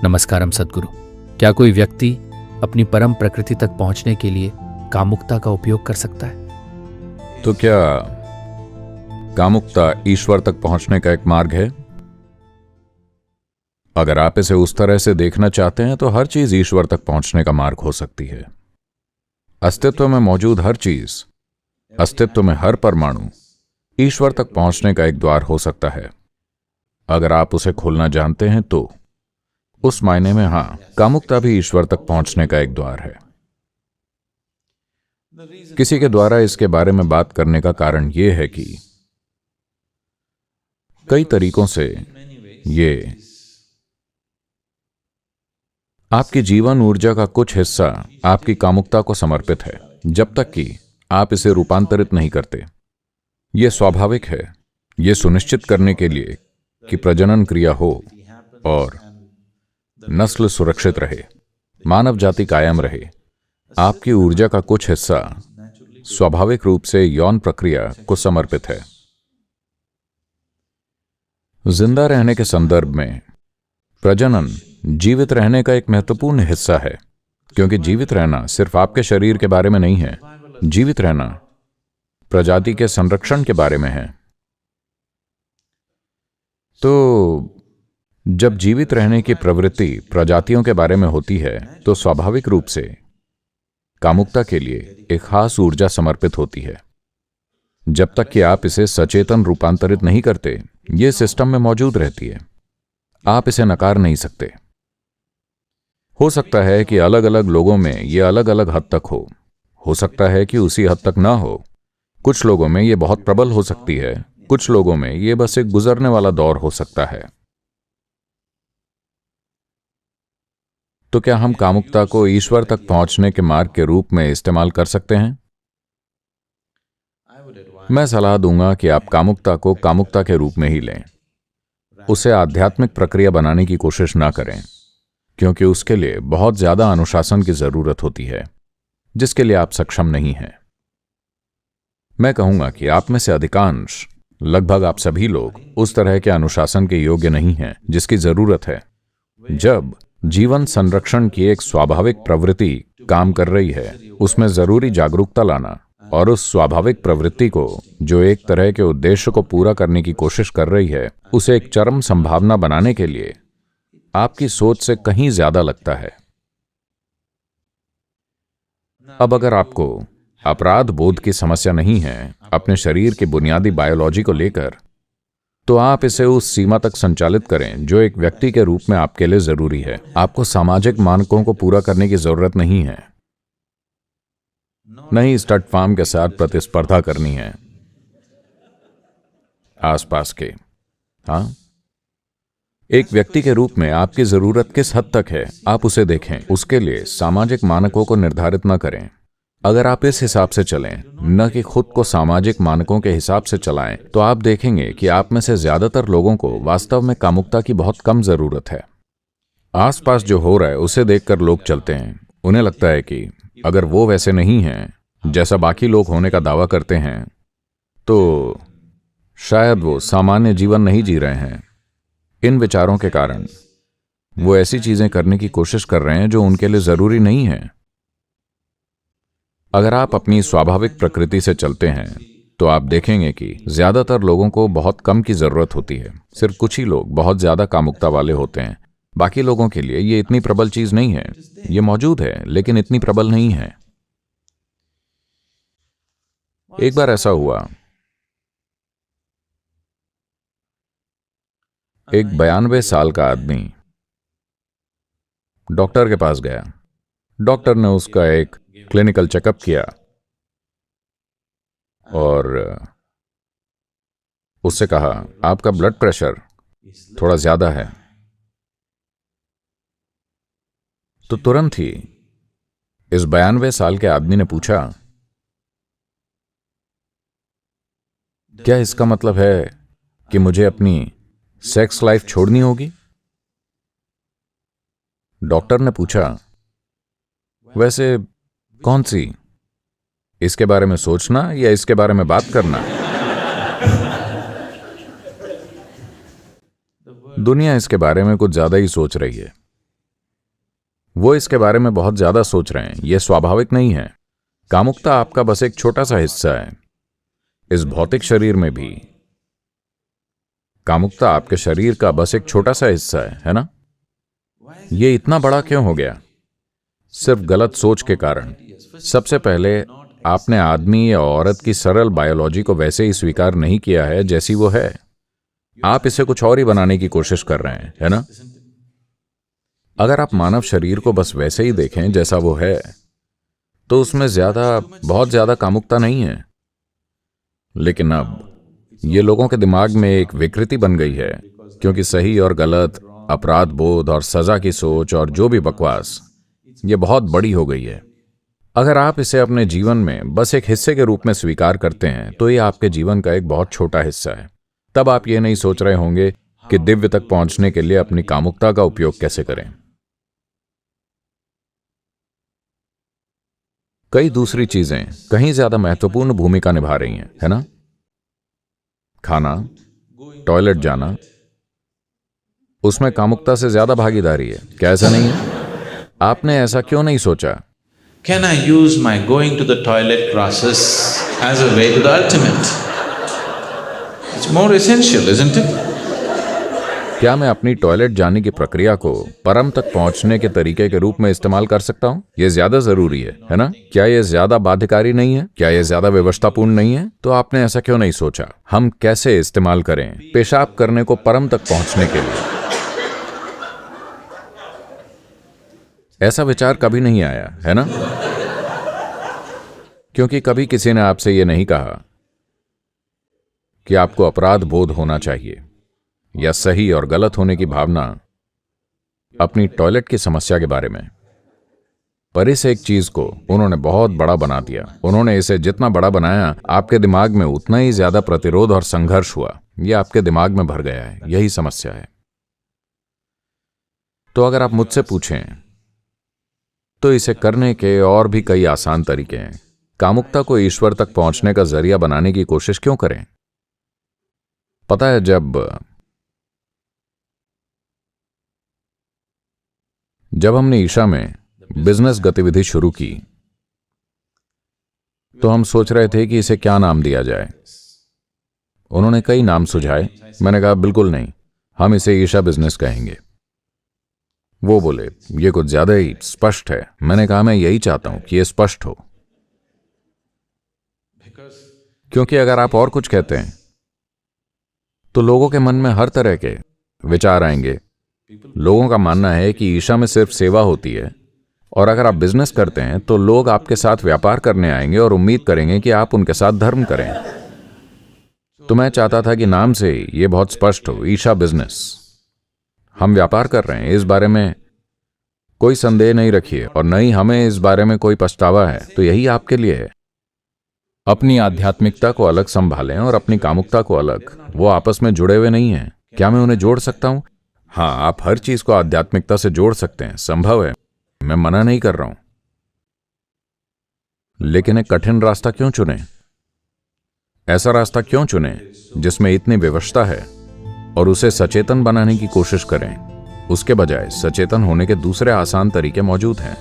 नमस्कारम सद्गुरु। क्या कोई व्यक्ति अपनी परम प्रकृति तक पहुंचने के लिए कामुकता का उपयोग कर सकता है? तो क्या कामुकता ईश्वर तक पहुंचने का एक मार्ग है? अगर आप इसे उस तरह से देखना चाहते हैं तो हर चीज ईश्वर तक पहुंचने का मार्ग हो सकती है। अस्तित्व में मौजूद हर चीज, अस्तित्व में हर परमाणु ईश्वर तक पहुंचने का एक द्वार हो सकता है, अगर आप उसे खोलना जानते हैं तो। उस मायने में हां, कामुकता भी ईश्वर तक पहुंचने का एक द्वार है। किसी के द्वारा इसके बारे में बात करने का कारण यह है कि कई तरीकों से ये आपकी जीवन ऊर्जा का कुछ हिस्सा आपकी कामुकता को समर्पित है, जब तक कि आप इसे रूपांतरित नहीं करते। यह स्वाभाविक है, यह सुनिश्चित करने के लिए कि प्रजनन क्रिया हो और नस्ल सुरक्षित रहे, मानव जाति कायम रहे। आपकी ऊर्जा का कुछ हिस्सा स्वाभाविक रूप से यौन प्रक्रिया को समर्पित है। जिंदा रहने के संदर्भ में प्रजनन जीवित रहने का एक महत्वपूर्ण हिस्सा है, क्योंकि जीवित रहना सिर्फ आपके शरीर के बारे में नहीं है। जीवित रहना प्रजाति के संरक्षण के बारे में है। तो जब जीवित रहने की प्रवृत्ति प्रजातियों के बारे में होती है तो स्वाभाविक रूप से कामुकता के लिए एक खास ऊर्जा समर्पित होती है। जब तक कि आप इसे सचेतन रूपांतरित नहीं करते, यह सिस्टम में मौजूद रहती है। आप इसे नकार नहीं सकते। हो सकता है कि अलग अलग लोगों में यह अलग अलग हद तक हो सकता है कि उसी हद तक ना हो। कुछ लोगों में यह बहुत प्रबल हो सकती है, कुछ लोगों में यह बस एक गुजरने वाला दौर हो सकता है। तो क्या हम कामुकता को ईश्वर तक पहुंचने के मार्ग के रूप में इस्तेमाल कर सकते हैं? मैं सलाह दूंगा कि आप कामुकता को कामुकता के रूप में ही लें। उसे आध्यात्मिक प्रक्रिया बनाने की कोशिश ना करें, क्योंकि उसके लिए बहुत ज्यादा अनुशासन की जरूरत होती है, जिसके लिए आप सक्षम नहीं हैं। मैं कहूंगा कि आप में से अधिकांश, लगभग आप सभी लोग उस तरह के अनुशासन के योग्य नहीं हैं जिसकी जरूरत है। जब जीवन संरक्षण की एक स्वाभाविक प्रवृत्ति काम कर रही है, उसमें जरूरी जागरूकता लाना और उस स्वाभाविक प्रवृत्ति को, जो एक तरह के उद्देश्य को पूरा करने की कोशिश कर रही है, उसे एक चरम संभावना बनाने के लिए आपकी सोच से कहीं ज्यादा लगता है। अब अगर आपको अपराध बोध की समस्या नहीं है अपने शरीर की बुनियादी बायोलॉजी को लेकर, तो आप इसे उस सीमा तक संचालित करें जो एक व्यक्ति के रूप में आपके लिए जरूरी है। आपको सामाजिक मानकों को पूरा करने की जरूरत नहीं है, नहीं स्टड फार्म के साथ प्रतिस्पर्धा करनी है आसपास के। हाँ, एक व्यक्ति के रूप में आपकी जरूरत किस हद तक है, आप उसे देखें। उसके लिए सामाजिक मानकों को निर्धारित न करें। अगर आप इस हिसाब से चलें, न कि खुद को सामाजिक मानकों के हिसाब से चलाएं, तो आप देखेंगे कि आप में से ज्यादातर लोगों को वास्तव में कामुकता की बहुत कम जरूरत है। आसपास जो हो रहा है उसे देखकर लोग चलते हैं। उन्हें लगता है कि अगर वो वैसे नहीं हैं जैसा बाकी लोग होने का दावा करते हैं, तो शायद वो सामान्य जीवन नहीं जी रहे हैं। इन विचारों के कारण वो ऐसी चीजें करने की कोशिश कर रहे हैं जो उनके लिए जरूरी नहीं है। अगर आप अपनी स्वाभाविक प्रकृति से चलते हैं तो आप देखेंगे कि ज्यादातर लोगों को बहुत कम की जरूरत होती है। सिर्फ कुछ ही लोग बहुत ज्यादा कामुकता वाले होते हैं। बाकी लोगों के लिए ये इतनी प्रबल चीज नहीं है। ये मौजूद है लेकिन इतनी प्रबल नहीं है। एक बार ऐसा हुआ, एक 92 साल का आदमी डॉक्टर के पास गया। डॉक्टर ने उसका एक क्लिनिकल चेकअप किया और उससे कहा, आपका ब्लड प्रेशर थोड़ा ज्यादा है। तो तुरंत ही इस 92 साल के आदमी ने पूछा, क्या इसका मतलब है कि मुझे अपनी सेक्स लाइफ छोड़नी होगी? डॉक्टर ने पूछा, वैसे कौन सी? इसके बारे में सोचना या इसके बारे में बात करना? दुनिया इसके बारे में कुछ ज्यादा ही सोच रही है। वो इसके बारे में बहुत ज्यादा सोच रहे हैं। यह स्वाभाविक नहीं है। कामुकता आपका बस एक छोटा सा हिस्सा है। इस भौतिक शरीर में भी कामुकता आपके शरीर का बस एक छोटा सा हिस्सा है ना? ये इतना बड़ा क्यों हो गया? सिर्फ गलत सोच के कारण। सबसे पहले आपने आदमी या औरत की सरल बायोलॉजी को वैसे ही स्वीकार नहीं किया है जैसी वो है। आप इसे कुछ और ही बनाने की कोशिश कर रहे हैं, है ना? अगर आप मानव शरीर को बस वैसे ही देखें जैसा वो है, तो उसमें बहुत ज्यादा कामुकता नहीं है। लेकिन अब ये लोगों के दिमाग में एक विकृति बन गई है, क्योंकि सही और गलत, अपराध बोध और सजा की सोच और जो भी बकवास, ये बहुत बड़ी हो गई है। अगर आप इसे अपने जीवन में बस एक हिस्से के रूप में स्वीकार करते हैं, तो ये आपके जीवन का एक बहुत छोटा हिस्सा है। तब आप ये नहीं सोच रहे होंगे कि दिव्य तक पहुंचने के लिए अपनी कामुकता का उपयोग कैसे करें। कई दूसरी चीजें कहीं ज्यादा महत्वपूर्ण भूमिका निभा रही हैं, है ना? खाना, टॉयलेट जाना, उसमें कामुकता से ज्यादा भागीदारी है। क्या ऐसा नहीं है? आपने ऐसा क्यों नहीं सोचा? Can I use my going to the toilet process as a way to the ultimate? It's more essential, isn't it? क्या मैं अपनी टॉयलेट जाने की प्रक्रिया को परम तक पहुंचने के तरीके के रूप में इस्तेमाल कर सकता हूं? यह ज्यादा जरूरी है ना? क्या यह ज्यादा बाध्यकारी नहीं है? क्या यह ज्यादा व्यवस्थापूर्ण नहीं है? तो आपने ऐसा क्यों नहीं सोचा? हम कैसे इस्तेमाल करें पेशाब करने को परम तक पहुंचने के लिए? ऐसा विचार कभी नहीं आया, है ना? क्योंकि कभी किसी ने आपसे यह नहीं कहा कि आपको अपराध बोध होना चाहिए या सही और गलत होने की भावना अपनी टॉयलेट की समस्या के बारे में। पर इस एक चीज को उन्होंने बहुत बड़ा बना दिया। उन्होंने इसे जितना बड़ा बनाया, आपके दिमाग में उतना ही ज्यादा प्रतिरोध और संघर्ष हुआ। यह आपके दिमाग में भर गया है। यही समस्या है। तो अगर आप मुझसे पूछें तो इसे करने के और भी कई आसान तरीके हैं। कामुकता को ईश्वर तक पहुंचने का जरिया बनाने की कोशिश क्यों करें? पता है, जब हमने ईशा में बिजनेस गतिविधि शुरू की, तो हम सोच रहे थे कि इसे क्या नाम दिया जाए। उन्होंने कई नाम सुझाए। मैंने कहा बिल्कुल नहीं, हम इसे ईशा बिजनेस कहेंगे। वो बोले ये कुछ ज्यादा ही स्पष्ट है। मैंने कहा मैं यही चाहता हूं कि यह स्पष्ट हो, क्योंकि अगर आप और कुछ कहते हैं तो लोगों के मन में हर तरह के विचार आएंगे। लोगों का मानना है कि ईशा में सिर्फ सेवा होती है, और अगर आप बिजनेस करते हैं तो लोग आपके साथ व्यापार करने आएंगे और उम्मीद करेंगे कि आप उनके साथ धर्म करें। तो मैं चाहता था कि नाम से ही यह बहुत स्पष्ट हो, ईशा बिजनेस। हम व्यापार कर रहे हैं, इस बारे में कोई संदेह नहीं रखिए, और न ही हमें इस बारे में कोई पछतावा है। तो यही आपके लिए है। अपनी आध्यात्मिकता को अलग संभालें और अपनी कामुकता को अलग। वो आपस में जुड़े हुए नहीं हैं। क्या मैं उन्हें जोड़ सकता हूं? हाँ, आप हर चीज को आध्यात्मिकता से जोड़ सकते हैं, संभव है। मैं मना नहीं कर रहा हूं, लेकिन एक कठिन रास्ता क्यों चुने? ऐसा रास्ता क्यों चुने जिसमें इतनी विवशता है, और उसे सचेतन बनाने की कोशिश करें? उसके बजाय सचेतन होने के दूसरे आसान तरीके मौजूद हैं।